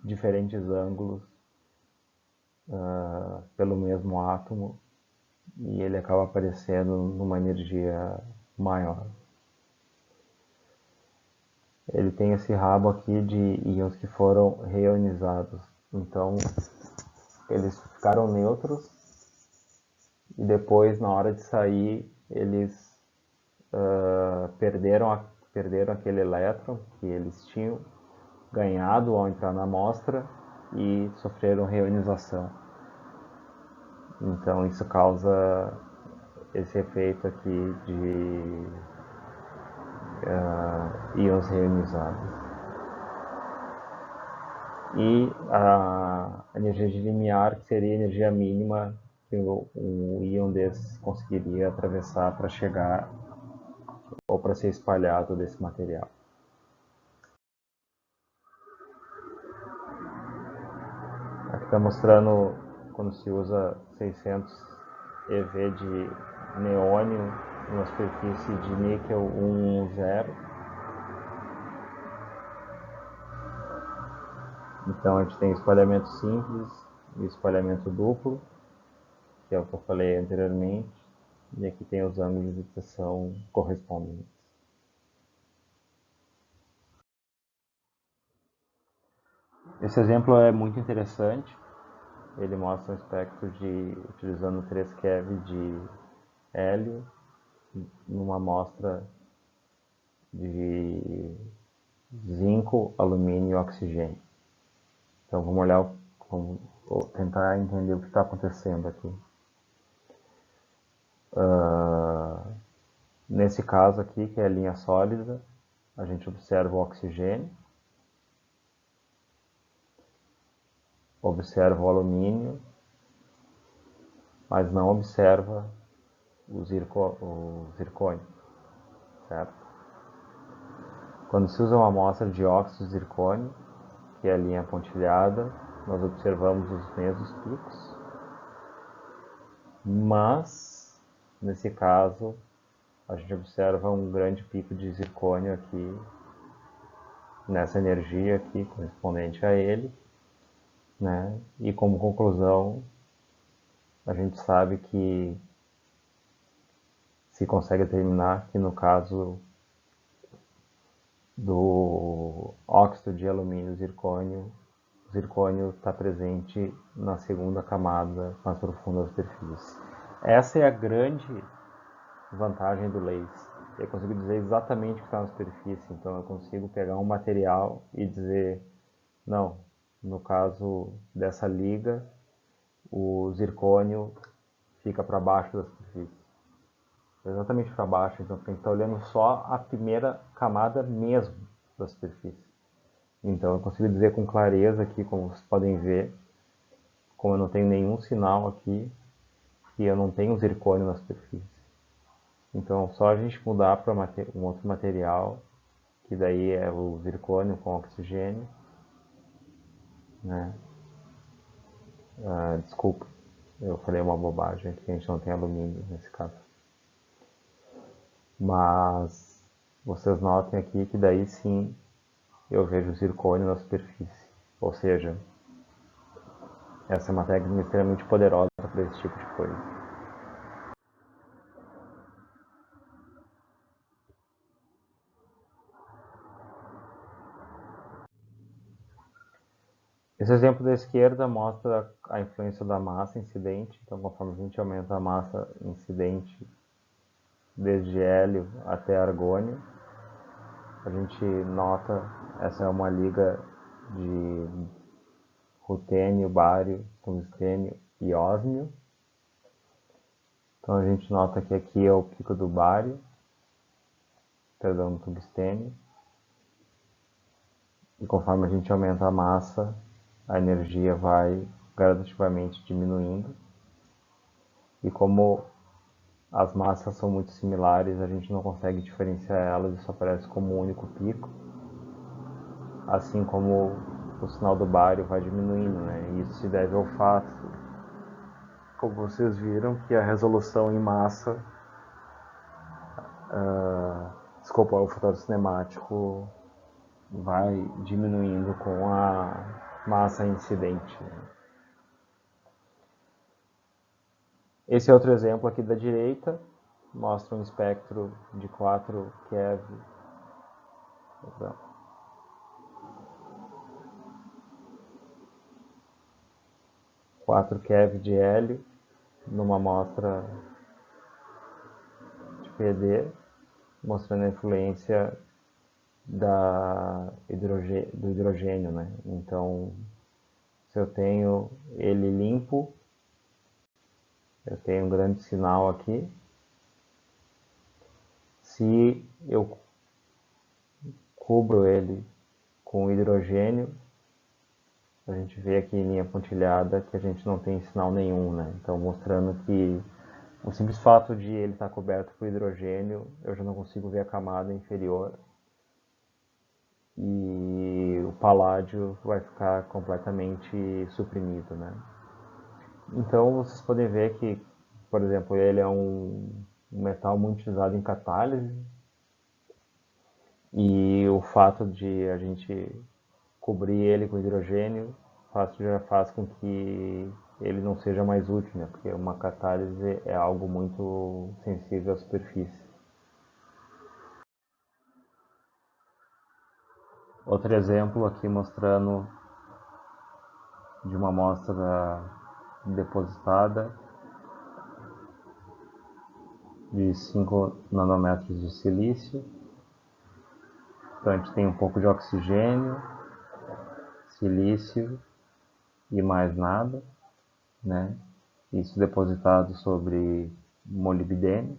diferentes ângulos pelo mesmo átomo e ele acaba aparecendo numa energia maior. Ele tem esse rabo aqui de íons que foram reionizados, então eles ficaram neutros e depois na hora de sair eles perderam aquele elétron que eles tinham ganhado ao entrar na amostra e sofreram reionização. Então isso causa esse efeito aqui de íons reionizados. E a energia de limiar, que seria a energia mínima que um íon desses conseguiria atravessar para chegar ou para ser espalhado desse material. Aqui está mostrando quando se usa 600 EV de neônio numa superfície de níquel 110. Então a gente tem espalhamento simples e espalhamento duplo, que é o que eu falei anteriormente, e aqui tem os ângulos de pressão correspondentes. Esse exemplo é muito interessante. Ele mostra um espectro de utilizando 3 keV de hélio numa amostra de zinco, alumínio e oxigênio. Então vamos olhar, vamos tentar entender o que está acontecendo aqui. Nesse caso aqui, que é a linha sólida, a gente observa o oxigênio, observa o alumínio, mas não observa o zircônio, certo? Quando se usa uma amostra de óxido de zircônio, que é a linha pontilhada, nós observamos os mesmos picos, mas nesse caso a gente observa um grande pico de zircônio aqui, nessa energia aqui correspondente a ele, né? E como conclusão, a gente sabe que se consegue determinar que no caso do óxido de alumínio zircônio, o zircônio está presente na segunda camada mais profunda da superfície. Essa é a grande vantagem do laser. Eu consigo dizer exatamente o que está na superfície, então eu consigo pegar um material e dizer, não, no caso dessa liga, o zircônio fica para baixo da superfície. Exatamente para baixo, então tem que estar olhando só a primeira camada mesmo da superfície. Então eu consigo dizer com clareza aqui, como vocês podem ver, como eu não tenho nenhum sinal aqui, que eu não tenho zircônio na superfície. Então só a gente mudar para um outro material, que daí é o zircônio com oxigênio, né? Desculpa, eu falei uma bobagem aqui, a gente não tem alumínio nesse caso. Mas vocês notem aqui que daí sim eu vejo zircônio na superfície. Ou seja, essa é uma técnica extremamente poderosa para esse tipo de coisa. Esse exemplo da esquerda mostra a influência da massa incidente. Então, conforme a gente aumenta a massa incidente, desde hélio até argônio, a gente nota, essa é uma liga de rutênio, bário, tungstênio e ósmio. Então a gente nota que aqui é o pico do bário, perdão, do tungstênio. E conforme a gente aumenta a massa, a energia vai gradativamente diminuindo. E como as massas são muito similares, a gente não consegue diferenciar elas, isso aparece como um único pico. Assim como o sinal do bário vai diminuindo, né? E isso se deve ao fato, como vocês viram, que a resolução em massa, desculpa, o fotógrafo cinemático vai diminuindo com a massa incidente. Esse é outro exemplo aqui da direita, mostra um espectro de 4 keV. 4 keV de hélio numa amostra de PD, mostrando a influência do hidrogênio, né? Então, se eu tenho ele limpo, eu tenho um grande sinal aqui. Se eu cubro ele com hidrogênio, a gente vê aqui em linha pontilhada que a gente não tem sinal nenhum, né? Então, mostrando que o simples fato de ele estar coberto por hidrogênio, eu já não consigo ver a camada inferior. E o paládio vai ficar completamente suprimido, né? Então vocês podem ver que, por exemplo, ele é um metal muito utilizado em catálise, e o fato de a gente cobrir ele com hidrogênio já faz com que ele não seja mais útil, né? Porque uma catálise é algo muito sensível à superfície. Outro exemplo aqui mostrando de uma amostra depositada de 5 nanômetros de silício. Então a gente tem um pouco de oxigênio, silício e mais nada, né? Isso depositado sobre molibdênio.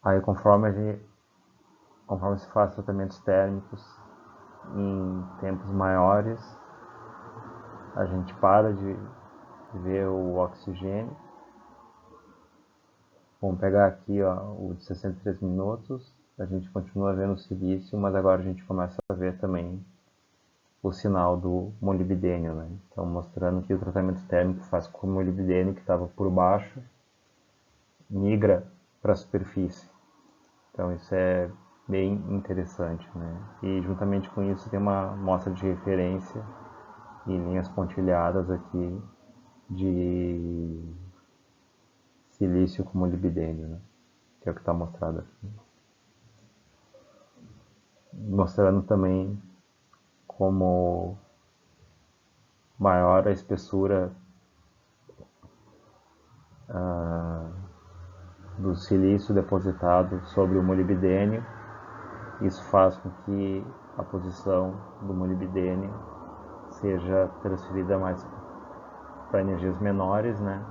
Aí conforme se faz tratamentos térmicos em tempos maiores, a gente para de ver o oxigênio. Vamos pegar aqui ó, o de 63 minutos. a gente continua vendo o silício, mas agora a gente começa a ver também o sinal do molibdênio, né? Então, mostrando que o tratamento térmico faz com que o molibdênio que estava por baixo migra para a superfície. Então, isso é bem interessante, né? E juntamente com isso tem uma amostra de referência e linhas pontilhadas aqui de silício com molibdênio, né? Que é o que está mostrado aqui. Mostrando também como maior a espessura do silício depositado sobre o molibdênio, isso faz com que a posição do molibdênio seja transferida mais para energias menores, né?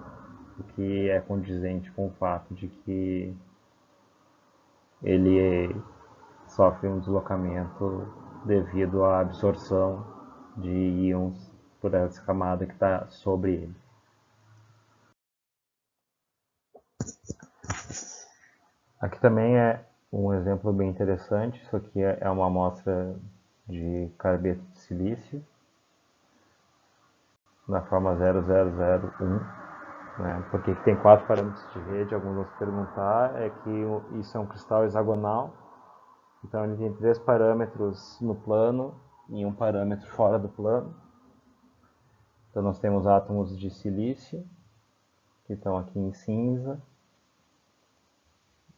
O que é condizente com o fato de que ele sofre um deslocamento devido à absorção de íons por essa camada que está sobre ele. Aqui também é um exemplo bem interessante. Isso aqui é uma amostra de carbeto de silício na forma 0001. Né? Porque tem 4 parâmetros de rede. Alguns vão se perguntar é que isso é um cristal hexagonal. Então ele tem 3 parâmetros no plano e um parâmetro fora do plano. Então nós temos átomos de silício, que estão aqui em cinza,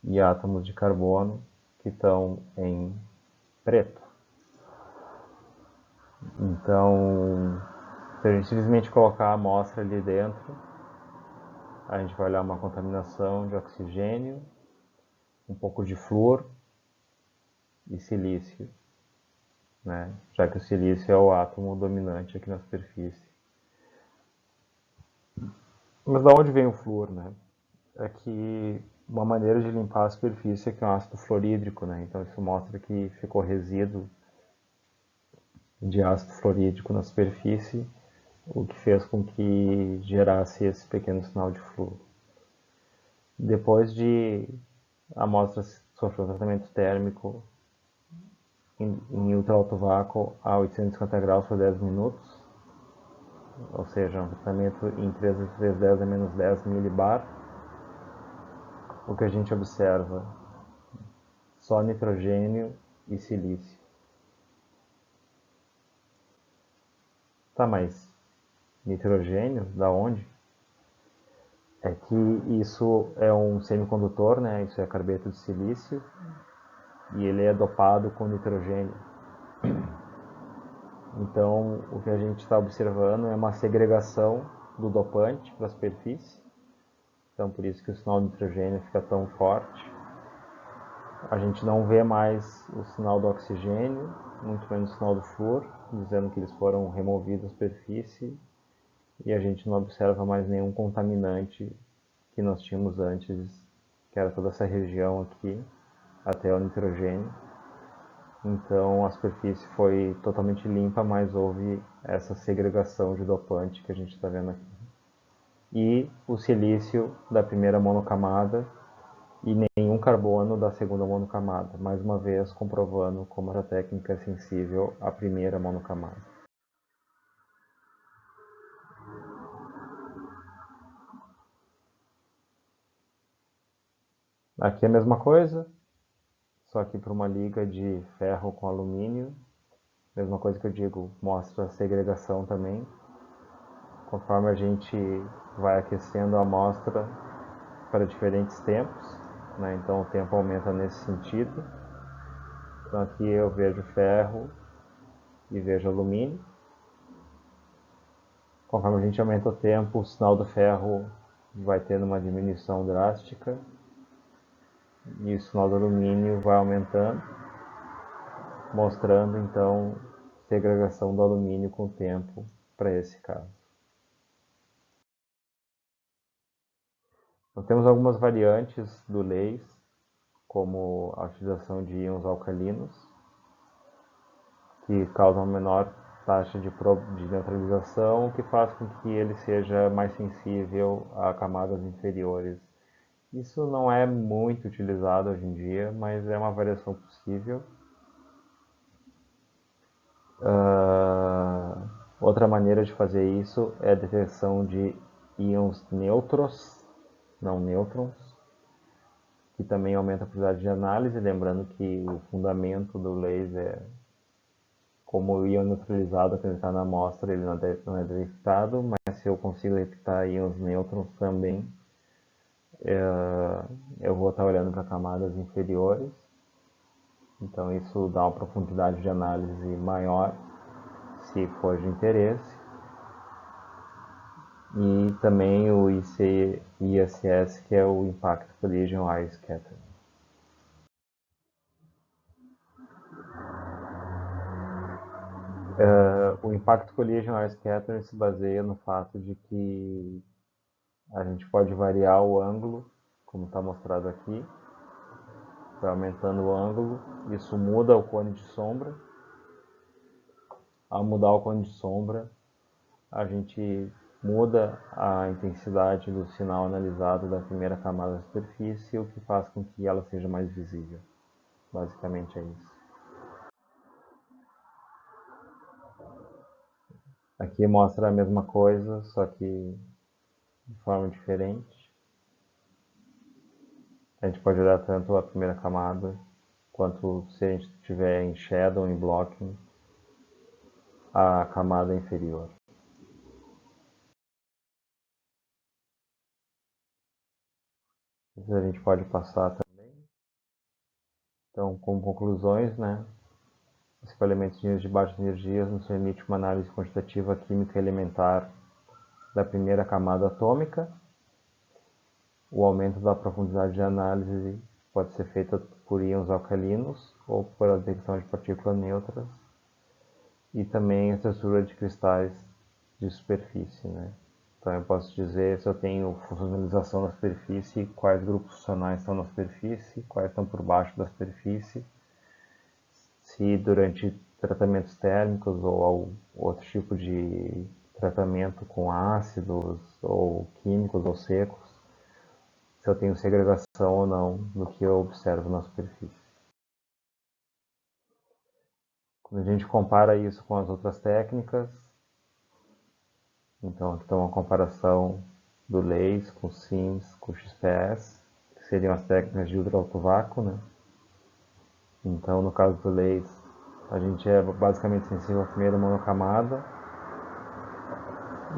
e átomos de carbono, que estão em preto. Então, se a gente simplesmente colocar a amostra ali dentro, a gente vai olhar uma contaminação de oxigênio, um pouco de flúor e silício, né? Já que o silício é o átomo dominante aqui na superfície. Mas da onde vem o flúor, né? É que uma maneira de limpar a superfície é que é um ácido fluorídrico, né? Então isso mostra que ficou resíduo de ácido fluorídrico na superfície, o que fez com que gerasse esse pequeno sinal de flúor. Depois de a amostra sofrer um tratamento térmico em ultra alto vácuo a 850 graus por 10 minutos, ou seja, um tratamento em 3 vezes 10 a menos 10 milibar, o que a gente observa só nitrogênio e silício. Tá, mas nitrogênio, da onde? É que isso é um semicondutor, né? Isso é carbeto de silício e ele é dopado com nitrogênio. Então, o que a gente está observando é uma segregação do dopante para a superfície. Então, por isso que o sinal de nitrogênio fica tão forte. A gente não vê mais o sinal do oxigênio, muito menos o sinal do flúor, dizendo que eles foram removidos da superfície. E a gente não observa mais nenhum contaminante que nós tínhamos antes, que era toda essa região aqui, até o nitrogênio. Então a superfície foi totalmente limpa, mas houve essa segregação de dopante que a gente está vendo aqui. E o silício da primeira monocamada e nenhum carbono da segunda monocamada, mais uma vez comprovando como essa técnica é sensível à primeira monocamada. Aqui é a mesma coisa, só que para uma liga de ferro com alumínio. Mesma coisa que eu digo, mostra a segregação também. Conforme a gente vai aquecendo a amostra para diferentes tempos, né? Então o tempo aumenta nesse sentido. Então aqui eu vejo ferro e vejo alumínio. Conforme a gente aumenta o tempo, o sinal do ferro vai tendo uma diminuição drástica e o sinal do alumínio vai aumentando, mostrando então segregação do alumínio com o tempo para esse caso. Nós temos algumas variantes do LEIS, como a utilização de íons alcalinos, que causam menor taxa de neutralização, o que faz com que ele seja mais sensível a camadas inferiores Isso não é muito utilizado hoje em dia, mas é uma variação possível. Outra maneira de fazer isso é a detecção de íons neutros, não nêutrons, que também aumenta a possibilidade de análise, lembrando que o fundamento do laser, como o íon neutralizado que está na amostra, ele não é detectado, mas se eu consigo detectar íons nêutrons também, eu vou estar olhando para camadas inferiores, então isso dá uma profundidade de análise maior, se for de interesse. E também o ISS, que é o Impact Collision Eye Scatter. O Impact Collision Eye Scatter se baseia no fato de que a gente pode variar o ângulo, como está mostrado aqui, vai aumentando o ângulo, isso muda o cone de sombra. Ao mudar o cone de sombra, a gente muda a intensidade do sinal analisado da primeira camada da superfície, o que faz com que ela seja mais visível. Basicamente é isso. Aqui mostra a mesma coisa, só que de forma diferente. A gente pode olhar tanto a primeira camada, quanto se a gente estiver em shadow, em blocking, a camada inferior. Isso a gente pode passar também. Então, como conclusões, né? Espalhamentos de baixas energias nos permite uma análise quantitativa química elementar da primeira camada atômica. O aumento da profundidade de análise pode ser feito por íons alcalinos ou por detecção de partículas neutras, e também a estrutura de cristais de superfície, né? Então eu posso dizer se eu tenho funcionalização na superfície, quais grupos funcionais estão na superfície, quais estão por baixo da superfície, se durante tratamentos térmicos ou outro tipo de tratamento com ácidos ou químicos ou secos, se eu tenho segregação ou não do que eu observo na superfície. Quando a gente compara isso com as outras técnicas, então aqui está uma comparação do LACE com o SIMS, com o XPS, que seriam as técnicas de ultra alto vácuo, né? Então no caso do LACE, a gente é basicamente sensível à primeira monocamada,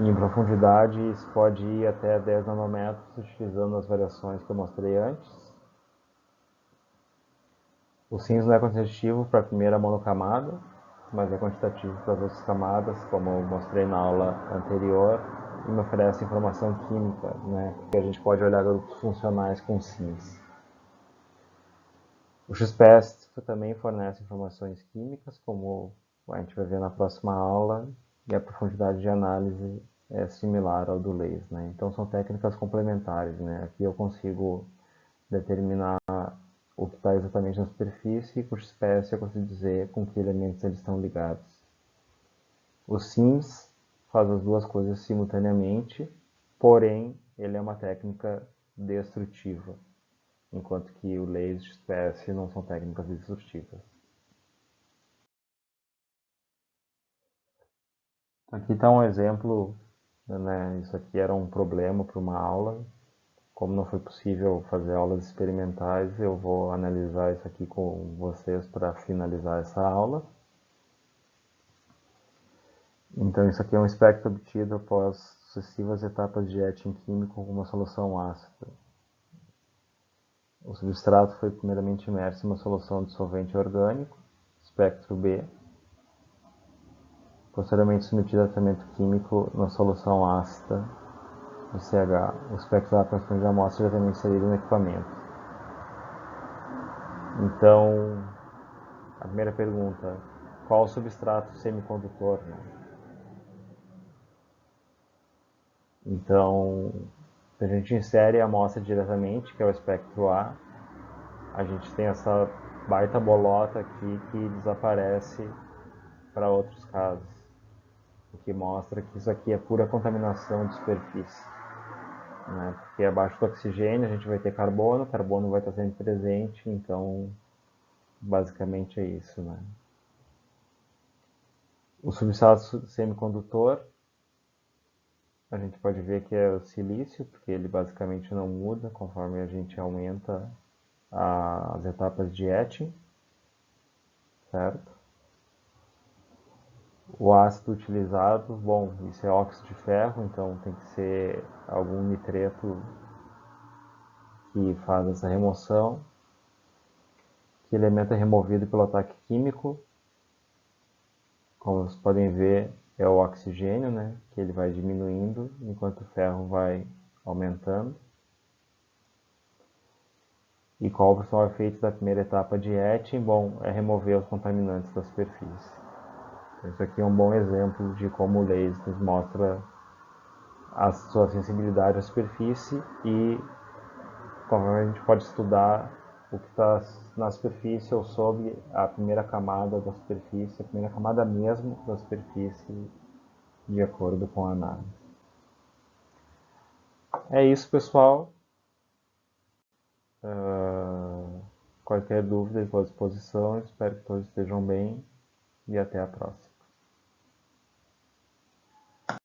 e em profundidade isso pode ir até 10 nanômetros utilizando as variações que eu mostrei antes. O SIMS não é quantitativo para a primeira monocamada, mas é quantitativo para as outras camadas, como eu mostrei na aula anterior, e me oferece informação química, né, que a gente pode olhar grupos funcionais com SIMS. O XPS também fornece informações químicas, como a gente vai ver na próxima aula, e a profundidade de análise é similar ao do LACE, né? Então são técnicas complementares, né? Aqui eu consigo determinar o que está exatamente na superfície, e com o XPS eu consigo dizer com que elementos eles estão ligados. O SIMS faz as duas coisas simultaneamente, porém ele é uma técnica destrutiva, enquanto que o LACE e o XPS não são técnicas destrutivas. Aqui está um exemplo, né? Isso aqui era um problema para uma aula. Como não foi possível fazer aulas experimentais, eu vou analisar isso aqui com vocês para finalizar essa aula. Então isso aqui é um espectro obtido após sucessivas etapas de etching químico com uma solução ácida. O substrato foi primeiramente imerso em uma solução de solvente orgânico, espectro B, posteriormente submetido a tratamento químico na solução ácida, o CH. O espectro A corresponde à amostra diretamente inserido no equipamento. Então, a primeira pergunta, qual o substrato semicondutor? Né? Então, se a gente insere a amostra diretamente, que é o espectro a gente tem essa baita bolota aqui que desaparece para outros casos, o que mostra que isso aqui é pura contaminação de superfície. né? Porque abaixo do oxigênio a gente vai ter carbono, carbono vai estar sempre presente, então basicamente é isso, né? O substrato semicondutor, a gente pode ver que é o silício, porque ele basicamente não muda conforme a gente aumenta as etapas de etching, certo? O ácido utilizado, bom, isso é óxido de ferro, então tem que ser algum nitreto que faz essa remoção. Que elemento é removido pelo ataque químico? Como vocês podem ver, é o oxigênio, né? Que ele vai diminuindo enquanto o ferro vai aumentando. E qual são os efeitos da primeira etapa de etching? Bom, é remover os contaminantes da superfície. Então, isso aqui é um bom exemplo de como o laser nos mostra a sua sensibilidade à superfície e como a gente pode estudar o que está na superfície ou sob a primeira camada da superfície, a primeira camada mesmo da superfície, de acordo com a análise. É isso, pessoal. Qualquer dúvida, estou à disposição. Espero que todos estejam bem e até a próxima.